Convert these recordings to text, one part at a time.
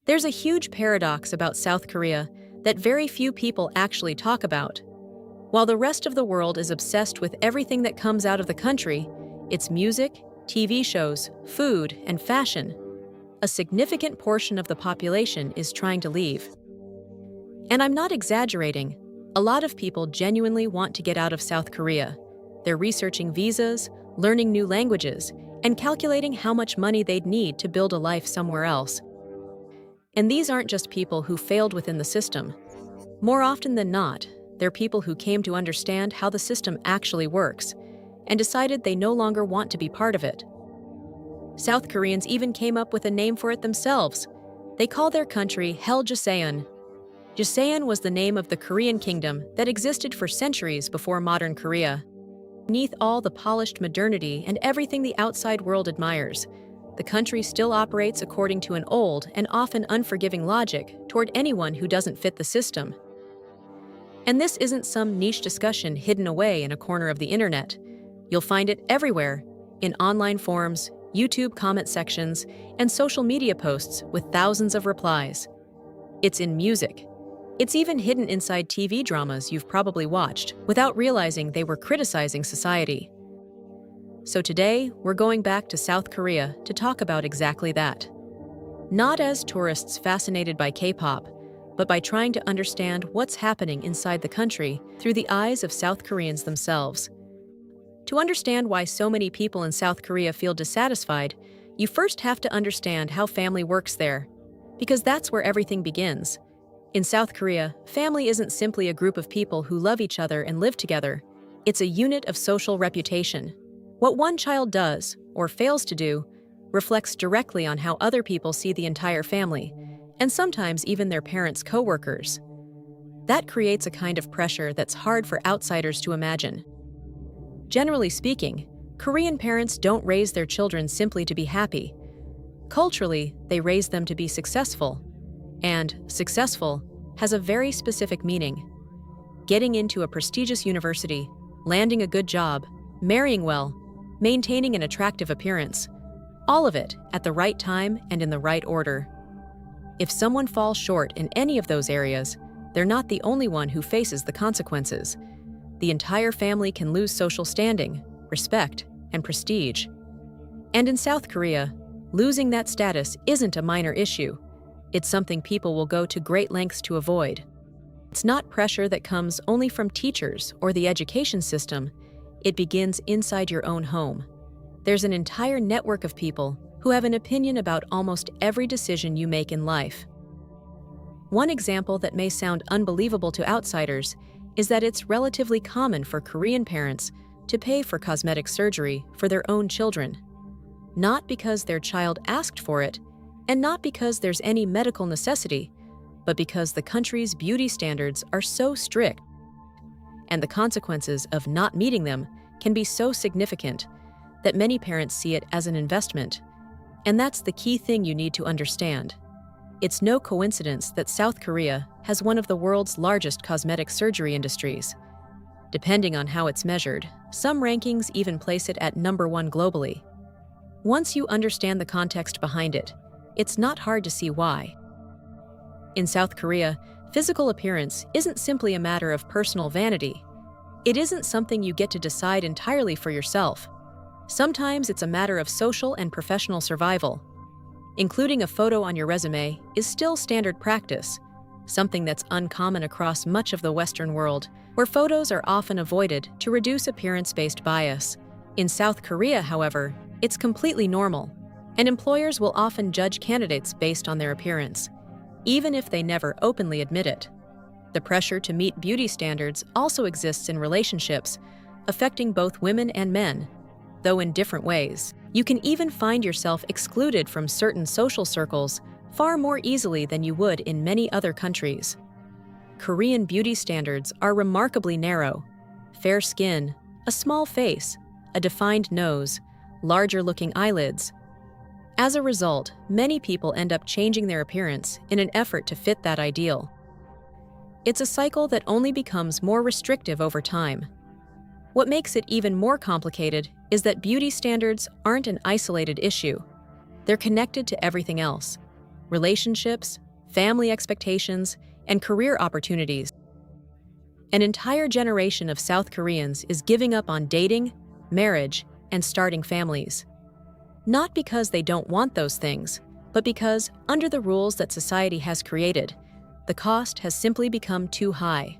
There's a huge paradox about South Korea that very few people actually talk about. While the rest of the world is obsessed with everything that comes out of the country, its music, TV shows, food, and fashion, a significant portion of the population is trying to leave. And I'm not exaggerating. A lot of people genuinely want to get out of South Korea. They're researching visas, learning new languages, and calculating how much money they'd need to build a life somewhere else. And these aren't just people who failed within the system. More often than not, they're people who came to understand how the system actually works and decided they no longer want to be part of it. South Koreans even came up with a name for it themselves. They call their country Joseon. Joseon was the name of the Korean kingdom that existed for centuries before modern Korea. Beneath all the polished modernity and everything the outside world admires, the country still operates according to an old and often unforgiving logic toward anyone who doesn't fit the system. And this isn't some niche discussion hidden away in a corner of the internet. You'll find it everywhere, in online forums, YouTube comment sections, and social media posts with thousands of replies. It's in music. It's even hidden inside TV dramas you've probably watched without realizing they were criticizing society. So today, we're going back to South Korea to talk about exactly that. Not as tourists fascinated by K-pop, but by trying to understand what's happening inside the country through the eyes of South Koreans themselves. To understand why so many people in South Korea feel dissatisfied, you first have to understand how family works there, because that's where everything begins. In South Korea, family isn't simply a group of people who love each other and live together. It's a unit of social reputation. What one child does, or fails to do, reflects directly on how other people see the entire family, and sometimes even their parents' co-workers. That creates a kind of pressure that's hard for outsiders to imagine. Generally speaking, Korean parents don't raise their children simply to be happy. Culturally, they raise them to be successful. And successful has a very specific meaning. Getting into a prestigious university, landing a good job, marrying well, maintaining an attractive appearance. All of it at the right time and in the right order. If someone falls short in any of those areas, they're not the only one who faces the consequences. The entire family can lose social standing, respect, and prestige. And in South Korea, losing that status isn't a minor issue. It's something people will go to great lengths to avoid. It's not pressure that comes only from teachers or the education system. It begins inside your own home. There's an entire network of people who have an opinion about almost every decision you make in life. One example that may sound unbelievable to outsiders is that it's relatively common for Korean parents to pay for cosmetic surgery for their own children. Not because their child asked for it, and not because there's any medical necessity, but because the country's beauty standards are so strict, and the consequences of not meeting them can be so significant that many parents see it as an investment. And that's the key thing you need to understand. It's no coincidence that South Korea has one of the world's largest cosmetic surgery industries. Depending on how it's measured, some rankings even place it at #1 globally. Once you understand the context behind it, it's not hard to see why. In South Korea, physical appearance isn't simply a matter of personal vanity. It isn't something you get to decide entirely for yourself. Sometimes it's a matter of social and professional survival. Including a photo on your resume is still standard practice, something that's uncommon across much of the Western world, where photos are often avoided to reduce appearance-based bias. In South Korea, however, it's completely normal, and employers will often judge candidates based on their appearance, even if they never openly admit it. The pressure to meet beauty standards also exists in relationships, affecting both women and men, though in different ways. You can even find yourself excluded from certain social circles far more easily than you would in many other countries. Korean beauty standards are remarkably narrow. Fair skin, a small face, a defined nose, larger-looking eyelids. As a result, many people end up changing their appearance in an effort to fit that ideal. It's a cycle that only becomes more restrictive over time. What makes it even more complicated is that beauty standards aren't an isolated issue. They're connected to everything else. relationships, family expectations, and career opportunities. An entire generation of South Koreans is giving up on dating, marriage, and starting families. Not because they don't want those things, but because, under the rules that society has created, the cost has simply become too high.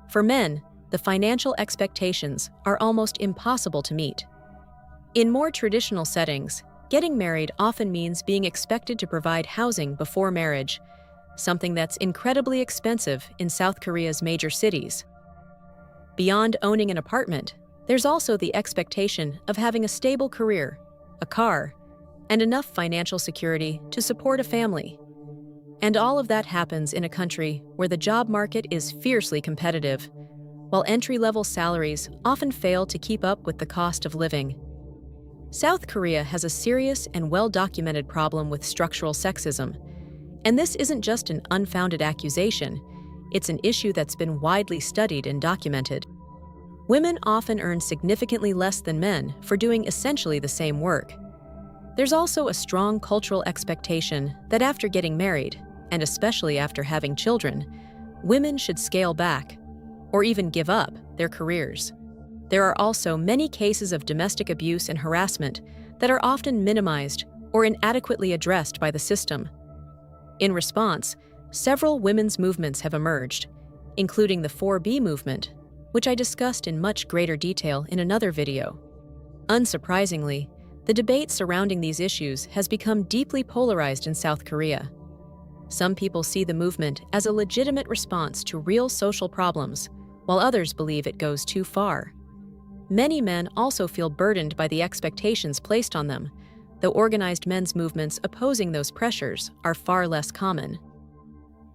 For men, the financial expectations are almost impossible to meet. In more traditional settings, getting married often means being expected to provide housing before marriage, something that's incredibly expensive in South Korea's major cities. Beyond owning an apartment, there's also the expectation of having a stable career, a car, and enough financial security to support a family. And all of that happens in a country where the job market is fiercely competitive, while entry-level salaries often fail to keep up with the cost of living. South Korea has a serious and well-documented problem with structural sexism, and this isn't just an unfounded accusation, it's an issue that's been widely studied and documented. Women often earn significantly less than men for doing essentially the same work. There's also a strong cultural expectation that after getting married, and especially after having children, women should scale back, or even give up, their careers. There are also many cases of domestic abuse and harassment that are often minimized or inadequately addressed by the system. In response, several women's movements have emerged, including the 4B movement, which I discussed in much greater detail in another video. Unsurprisingly, the debate surrounding these issues has become deeply polarized in South Korea. Some people see the movement as a legitimate response to real social problems, while others believe it goes too far. Many men also feel burdened by the expectations placed on them, though organized men's movements opposing those pressures are far less common.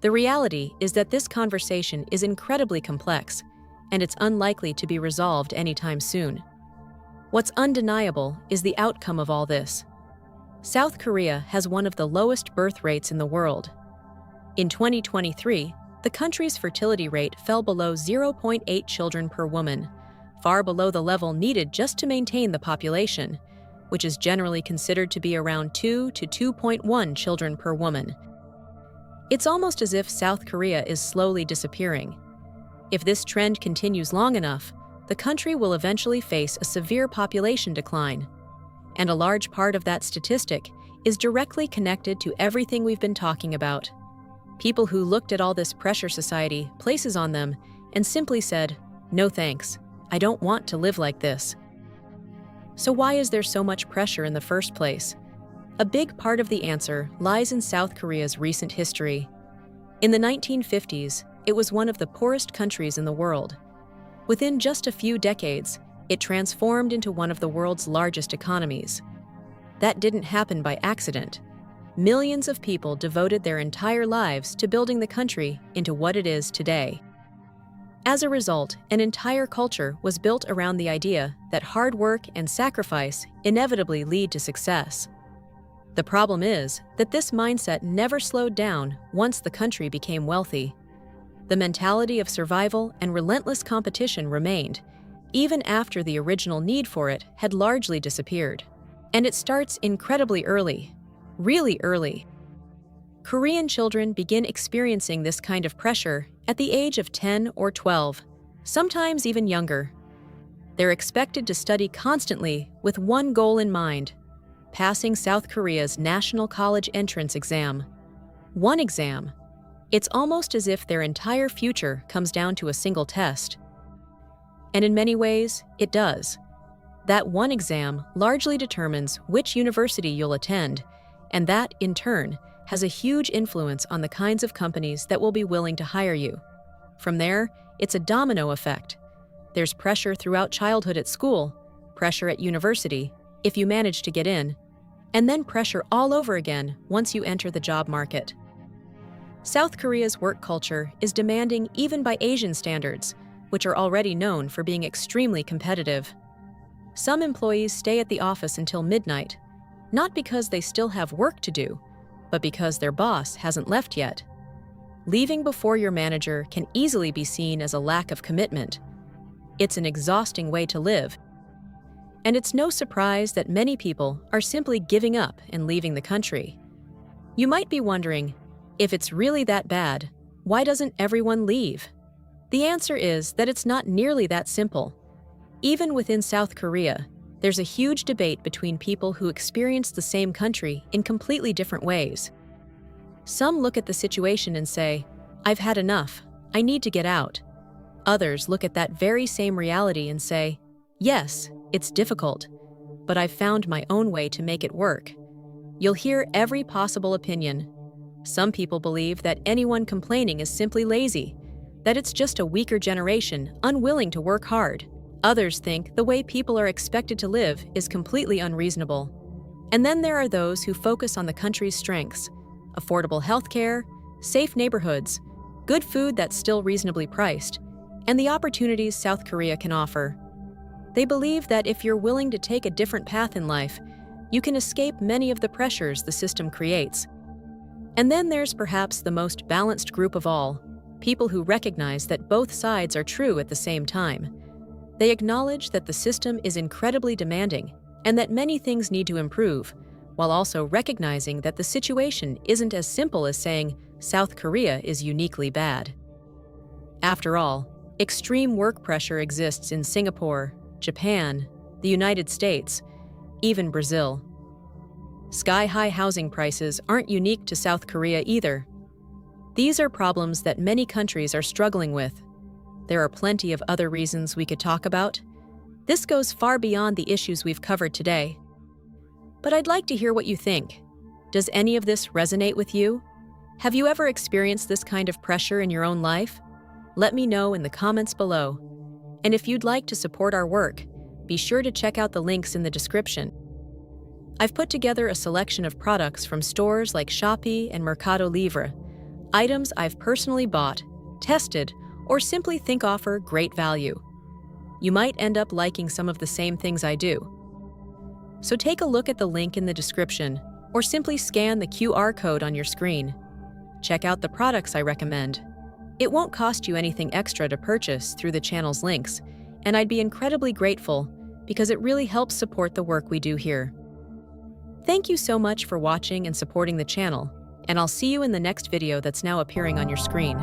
The reality is that this conversation is incredibly complex, and it's unlikely to be resolved anytime soon. What's undeniable is the outcome of all this. South Korea has one of the lowest birth rates in the world. In 2023, the country's fertility rate fell below 0.8 children per woman, far below the level needed just to maintain the population, which is generally considered to be around 2 to 2.1 children per woman. It's almost as if South Korea is slowly disappearing. If this trend continues long enough, the country will eventually face a severe population decline. And a large part of that statistic is directly connected to everything we've been talking about. People who looked at all this pressure society places on them and simply said, "No thanks, I don't want to live like this." So why is there so much pressure in the first place? A big part of the answer lies in South Korea's recent history. In the 1950s, it was one of the poorest countries in the world. Within just a few decades, it transformed into one of the world's largest economies. That didn't happen by accident. Millions of people devoted their entire lives to building the country into what it is today. As a result, an entire culture was built around the idea that hard work and sacrifice inevitably lead to success. The problem is that this mindset never slowed down once the country became wealthy. The mentality of survival and relentless competition remained, even after the original need for it had largely disappeared. And it starts incredibly early, really early. Korean children begin experiencing this kind of pressure at the age of 10 or 12, sometimes even younger. They're expected to study constantly with one goal in mind: passing South Korea's national college entrance exam. One exam. It's almost as if their entire future comes down to a single test. And in many ways, it does. That one exam largely determines which university you'll attend, and that, in turn, has a huge influence on the kinds of companies that will be willing to hire you. From there, it's a domino effect. There's pressure throughout childhood at school, pressure at university, if you manage to get in, and then pressure all over again once you enter the job market. South Korea's work culture is demanding even by Asian standards, which are already known for being extremely competitive. Some employees stay at the office until midnight, not because they still have work to do, but because their boss hasn't left yet. Leaving before your manager can easily be seen as a lack of commitment. It's an exhausting way to live. And it's no surprise that many people are simply giving up and leaving the country. You might be wondering, if it's really that bad, why doesn't everyone leave? The answer is that it's not nearly that simple. Even within South Korea, there's a huge debate between people who experience the same country in completely different ways. Some look at the situation and say, "I've had enough, I need to get out." Others look at that very same reality and say, "Yes, it's difficult, but I've found my own way to make it work." You'll hear every possible opinion. Some people believe that anyone complaining is simply lazy, that it's just a weaker generation unwilling to work hard. Others think the way people are expected to live is completely unreasonable. And then there are those who focus on the country's strengths: affordable healthcare, safe neighborhoods, good food that's still reasonably priced, and the opportunities South Korea can offer. They believe that if you're willing to take a different path in life, you can escape many of the pressures the system creates. And then there's perhaps the most balanced group of all, people who recognize that both sides are true at the same time. They acknowledge that the system is incredibly demanding and that many things need to improve, while also recognizing that the situation isn't as simple as saying South Korea is uniquely bad. After all, extreme work pressure exists in Singapore, Japan, the United States, even Brazil. Sky-high housing prices aren't unique to South Korea either. These are problems that many countries are struggling with. There are plenty of other reasons we could talk about. This goes far beyond the issues we've covered today. But I'd like to hear what you think. Does any of this resonate with you? Have you ever experienced this kind of pressure in your own life? Let me know in the comments below. And if you'd like to support our work, be sure to check out the links in the description. I've put together a selection of products from stores like Shopee and Mercado Libre, items I've personally bought, tested, or simply think offer great value. You might end up liking some of the same things I do. So take a look at the link in the description, or simply scan the QR code on your screen. Check out the products I recommend. It won't cost you anything extra to purchase through the channel's links, and I'd be incredibly grateful because it really helps support the work we do here. Thank you so much for watching and supporting the channel, and I'll see you in the next video that's now appearing on your screen.